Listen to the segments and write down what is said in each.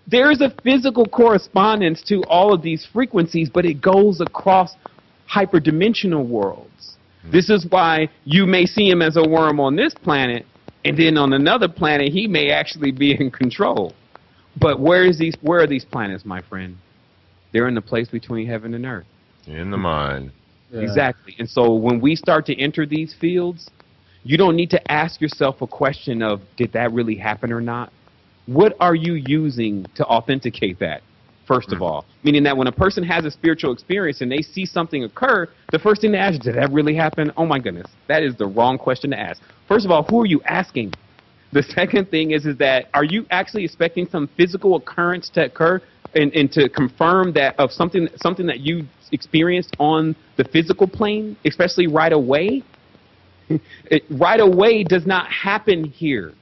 There is a physical correspondence to all of these frequencies, but it goes across hyperdimensional worlds. This is why you may see him as a worm on this planet, and then on another planet, he may actually be in control. But where are these planets, my friend? They're in the place between heaven and earth. In the mind. Yeah. Exactly. And so when we start to enter these fields, you don't need to ask yourself a question of, did that really happen or not? What are you using to authenticate that, first of all? Meaning that when a person has a spiritual experience and they see something occur, the first thing to ask is, did that really happen? Oh, my goodness. That is the wrong question to ask. First of all, who are you asking? The second thing is that are you actually expecting some physical occurrence to occur and to confirm that of something that you experienced on the physical plane, especially right away? Right away does not happen here.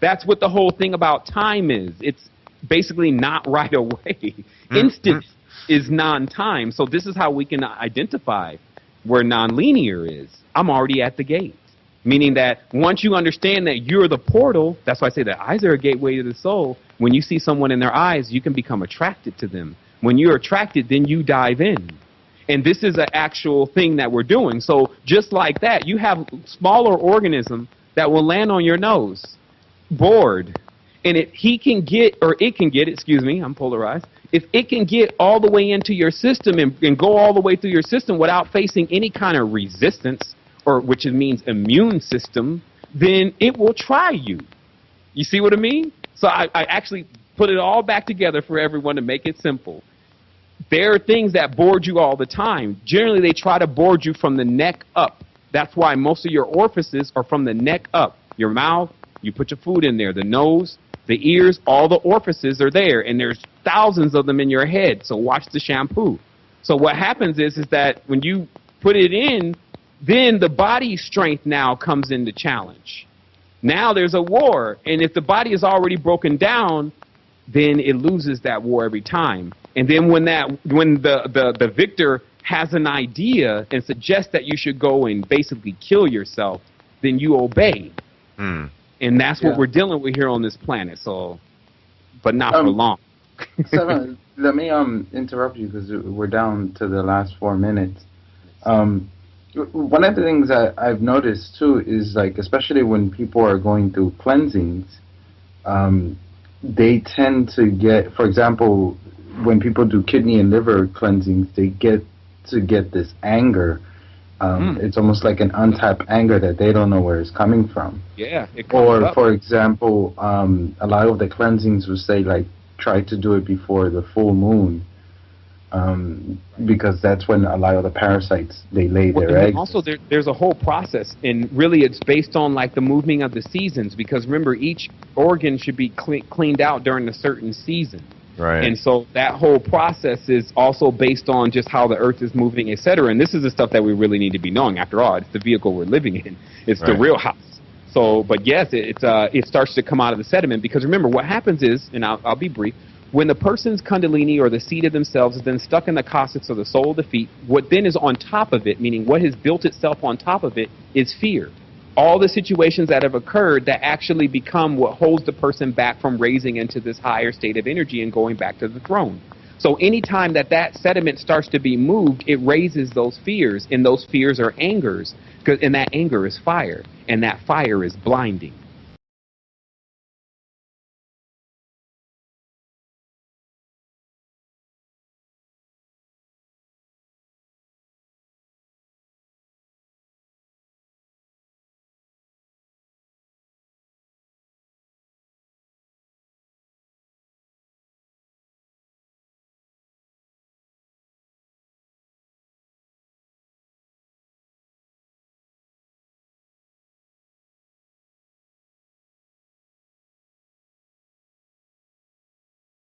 That's what the whole thing about time is. It's basically not right away. Instant is non-time. So this is how we can identify where non-linear is. I'm already at the gate. Meaning that once you understand that you're the portal, that's why I say that eyes are a gateway to the soul. When you see someone in their eyes, you can become attracted to them. When you're attracted, then you dive in. And this is an actual thing that we're doing. So just like that, you have smaller organism that will land on your nose, bored. And if it can get, I'm polarized. If it can get all the way into your system and go all the way through your system without facing any kind of resistance, or which means immune system, then it will try you. You see what I mean? So I actually put it all back together for everyone to make it simple. There are things that board you all the time. Generally, they try to board you from the neck up. That's why most of your orifices are from the neck up. Your mouth, you put your food in there. The nose, the ears, all the orifices are there. And there's thousands of them in your head. So watch the shampoo. So what happens is that when you put it in, then the body strength now comes into challenge. Now there's a war. And if the body is already broken down, then it loses that war every time. And then when the victor has an idea and suggests that you should go and basically kill yourself, then you obey. And that's what we're dealing with here on this planet. So, but not for long. Seven, let me interrupt you because we're down to the last 4 minutes. One of the things I've noticed too is, like, especially when people are going through cleansings, they tend to get, for example, when people do kidney and liver cleansings, they get this anger. It's almost like an untapped anger that they don't know where it's coming from. Yeah. Or, for example, a lot of the cleansings will say, like, try to do it before the full moon. Because that's when a lot of the parasites, they lay their eggs. Also, there's a whole process, and really it's based on like the moving of the seasons, because remember, each organ should be cleaned out during a certain season. Right. And so that whole process is also based on just how the earth is moving, etc. And this is the stuff that we really need to be knowing. After all, it's the vehicle we're living in. It's the real house. So, but yes, it starts to come out of the sediment, because remember what happens is, and I'll be brief, when the person's kundalini or the seed of themselves is then stuck in the caustics of the soul of the feet, what then is on top of it, meaning what has built itself on top of it, is fear. All the situations that have occurred that actually become what holds the person back from raising into this higher state of energy and going back to the throne. So anytime that sediment starts to be moved, it raises those fears, and those fears are angers, and that anger is fire, and that fire is blinding.